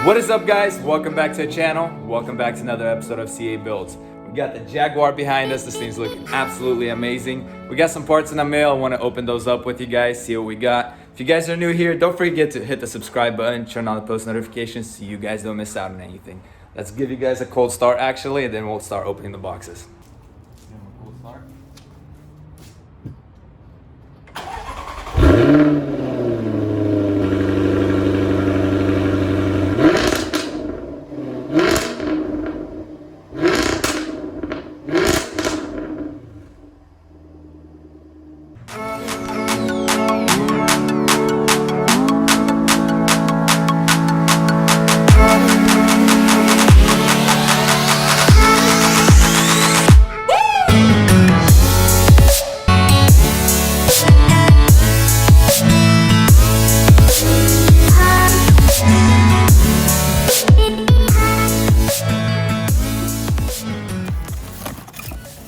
What is up, guys? Welcome back to the channel. Welcome back to another episode of CA Buildz. We got the Jaguar behind us. This thing's looking absolutely amazing. We got some parts in the mail. I want to open those up with you guys, see what we got. If you guys are new here, don't forget to hit the subscribe button, turn on the post notifications so you guys don't miss out on anything. Let's give you guys a cold start actually, and then we'll start opening the boxes. Cold start.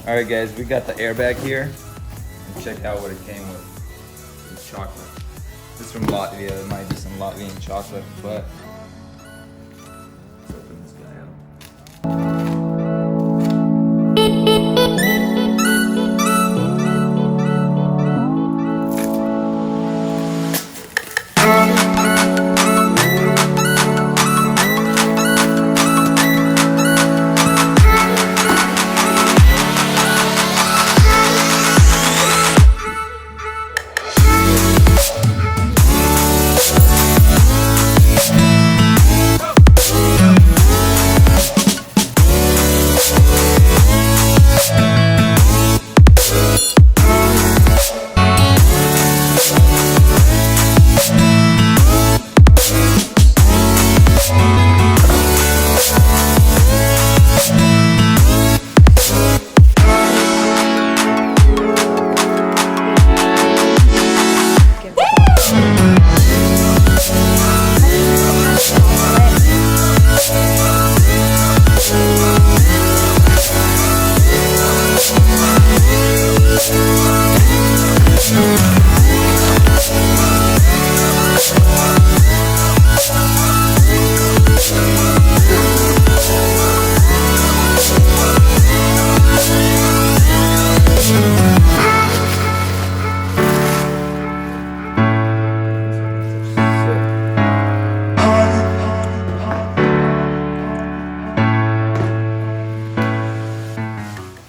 Alright guys, we got the airbag here. Check out what it came with. It's chocolate. This is from Latvia. There might be some Latvian chocolate, but let's open this guy up.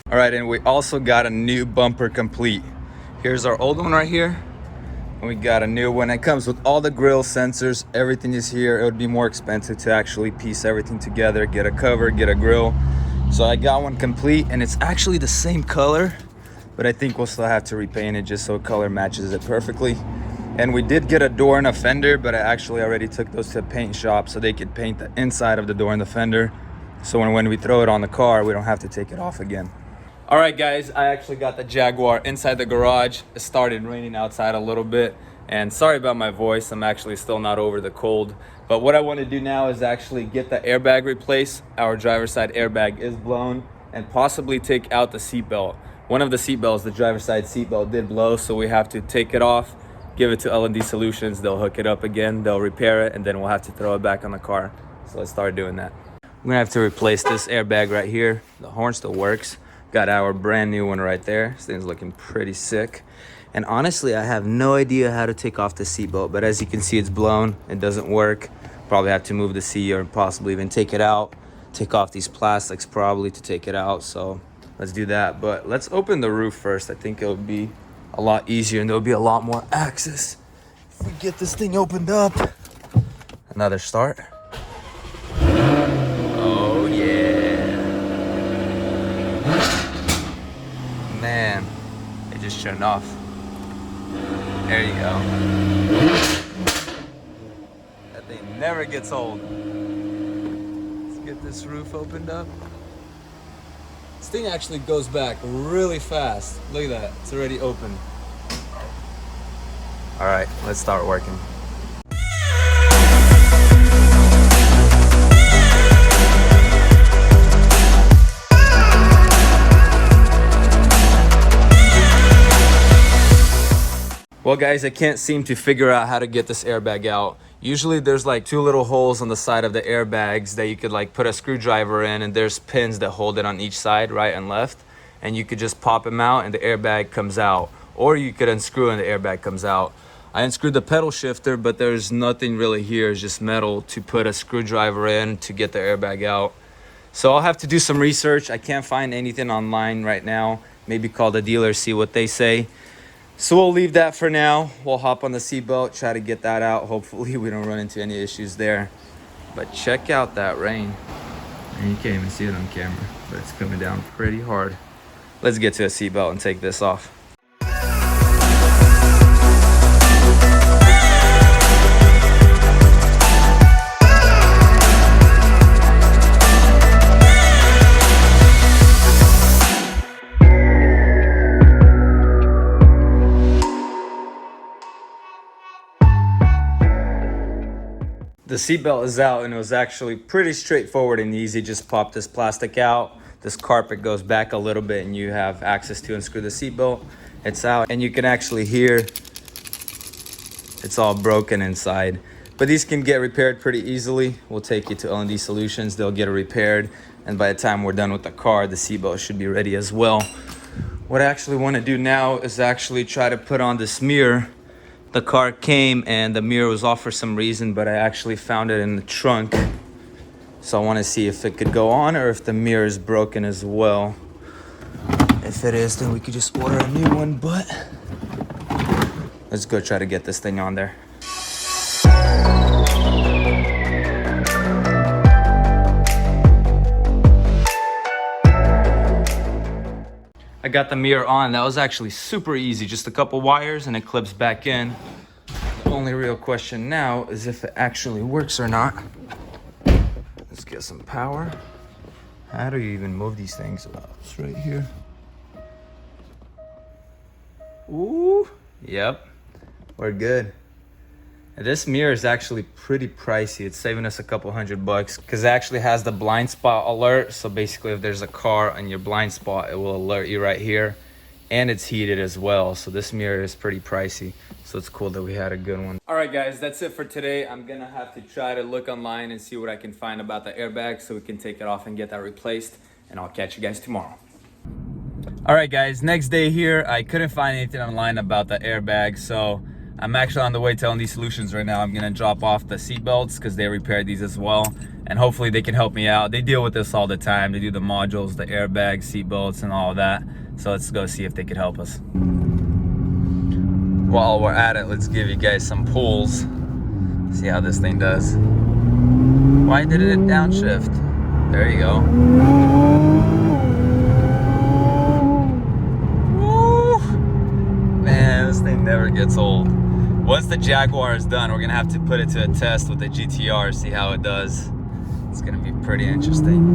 Alright, and we also got a new bumper complete. Here's our old one right here. And we got a new one. It comes with all the grill sensors. Everything is here. It would be more expensive to actually piece everything together, get a cover, get a grill. So I got one complete, and it's actually the same color, but I think we'll still have to repaint it just so color matches it perfectly. And we did get a door and a fender, but I actually already took those to a paint shop so they could paint the inside of the door and the fender. So when we throw it on the car, we don't have to take it off again. All right, guys, I actually got the Jaguar inside the garage. It started raining outside a little bit, and sorry about my voice. I'm actually still not over the cold. But what I want to do now is actually get the airbag replaced. Our driver's side airbag is blown, and possibly take out the seatbelt. One of the seatbelts, the driver's side seatbelt, did blow, so we have to take it off, give it to L&D Solutions. They'll hook it up again, they'll repair it, and then we'll have to throw it back on the car. So let's start doing that. We're gonna have to replace this airbag right here. The horn still works. Got our brand new one right there. This thing's looking pretty sick. And honestly, I have no idea how to take off the seatbelt, but as you can see, it's blown. It doesn't work. Probably have to move the seat or possibly even take it out. Take off these plastics probably to take it out. So let's do that. But let's open the roof first. I think it'll be a lot easier and there'll be a lot more access if we get this thing opened up. Another start. Oh yeah. Man, it just turned off. There you go. That thing never gets old. Let's get this roof opened up. This thing actually goes back really fast. Look at that, it's already open. All right, let's start working. Well guys, I can't seem to figure out how to get this airbag out. Usually there's like 2 little holes on the side of the airbags that you could like put a screwdriver in, and there's pins that hold it on each side, right and left, and you could just pop them out and the airbag comes out, or you could unscrew and the airbag comes out. I unscrewed the pedal shifter, but there's nothing really here. It's just metal to put a screwdriver in to get the airbag out. So I'll have to do some research. I can't find anything online right now. Maybe call the dealer, see what they say. So we'll leave that for now. We'll hop on the seatbelt, try to get that out. Hopefully we don't run into any issues there. But check out that rain. And you can't even see it on camera, but it's coming down pretty hard. Let's get to a seatbelt and take this off. The seatbelt is out, and it was actually pretty straightforward and easy. Just pop this plastic out. This carpet goes back a little bit and you have access to unscrew the seatbelt. It's out, and you can actually hear it's all broken inside. But these can get repaired pretty easily. We'll take you to L&D Solutions. They'll get it repaired, and by the time we're done with the car, the seatbelt should be ready as well. What I actually want to do now is actually try to put on this mirror. The car came and the mirror was off for some reason, but I actually found it in the trunk. So I want to see if it could go on or if the mirror is broken as well. If it is, then we could just order a new one, but let's go try to get this thing on there. I got the mirror on. That was actually super easy. Just a couple wires and it clips back in. The only real question now is if it actually works or not. Let's get some power. How do you even move these things? Oh, it's right here. Ooh, yep, we're good. This mirror is actually pretty pricey. It's saving us a couple $100 because it actually has the blind spot alert. So basically if there's a car on your blind spot, it will alert you right here. And it's heated as well. So this mirror is pretty pricey. So it's cool that we had a good one. All right, guys, that's it for today. I'm gonna have to try to look online and see what I can find about the airbag so we can take it off and get that replaced. And I'll catch you guys tomorrow. All right, guys, next day here. I couldn't find anything online about the airbag. So I'm actually on the way to L&D Solutions right now. I'm gonna drop off the seatbelts because they repaired these as well. And hopefully they can help me out. They deal with this all the time. They do the modules, the airbags, seatbelts, and all of that. So let's go see if they could help us. While we're at it, let's give you guys some pulls. See how this thing does. Why did it downshift? There you go. Woo! Man, this thing never gets old. Once the Jaguar is done, we're gonna have to put it to a test with the GTR, see how it does. It's gonna be pretty interesting.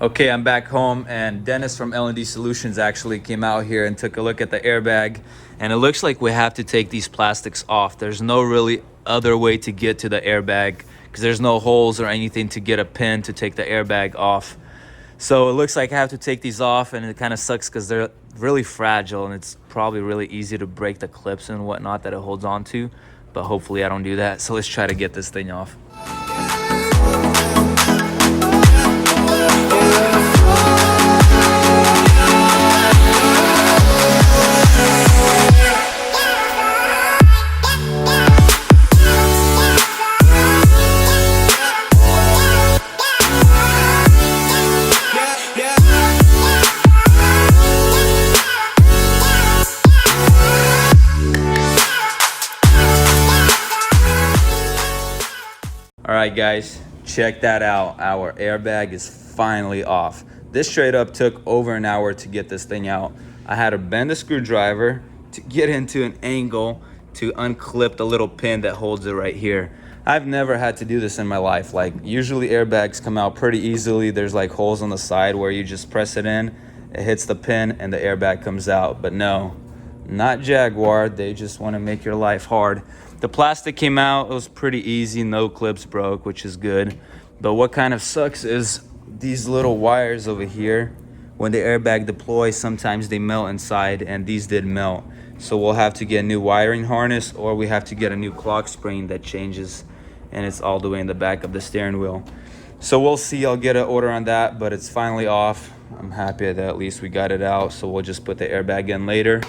Okay, I'm back home, and Dennis from L&D Solutions actually came out here and took a look at the airbag, and it looks like we have to take these plastics off. There's no really other way to get to the airbag because there's no holes or anything to get a pin to take the airbag off. So it looks like I have to take these off, and it kind of sucks because they're really fragile, and it's probably really easy to break the clips and whatnot that it holds on to, but hopefully I don't do that. So let's try to get this thing off. All right, guys, check that out. Our airbag is finally off. This straight up took over an hour to get this thing out. I had to bend the screwdriver to get into an angle to unclip the little pin that holds it right here. I've never had to do this in my life. Like, usually airbags come out pretty easily. There's like holes on the side where you just press it in, it hits the pin, and the airbag comes out. But no, not Jaguar. They just want to make your life hard. The plastic came out, it was pretty easy, no clips broke, which is good. But what kind of sucks is these little wires over here. When the airbag deploys, sometimes they melt inside, and these did melt. So we'll have to get a new wiring harness, or we have to get a new clock spring that changes, and it's all the way in the back of the steering wheel. So we'll see. I'll get an order on that, but it's finally off. I'm happy that at least we got it out. So we'll just put the airbag in later.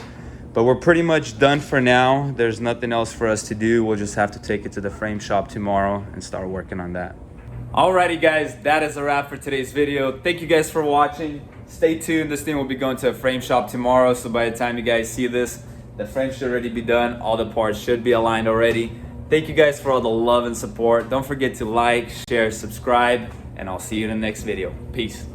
But we're pretty much done for now. There's nothing else for us to do. We'll just have to take it to the frame shop tomorrow and start working on that. Alrighty guys, that is a wrap for today's video. Thank you guys for watching. Stay tuned. This thing will be going to a frame shop tomorrow. So by the time you guys see this, the frame should already be done. All the parts should be aligned already. Thank you guys for all the love and support. Don't forget to like, share, subscribe, and I'll see you in the next video. Peace.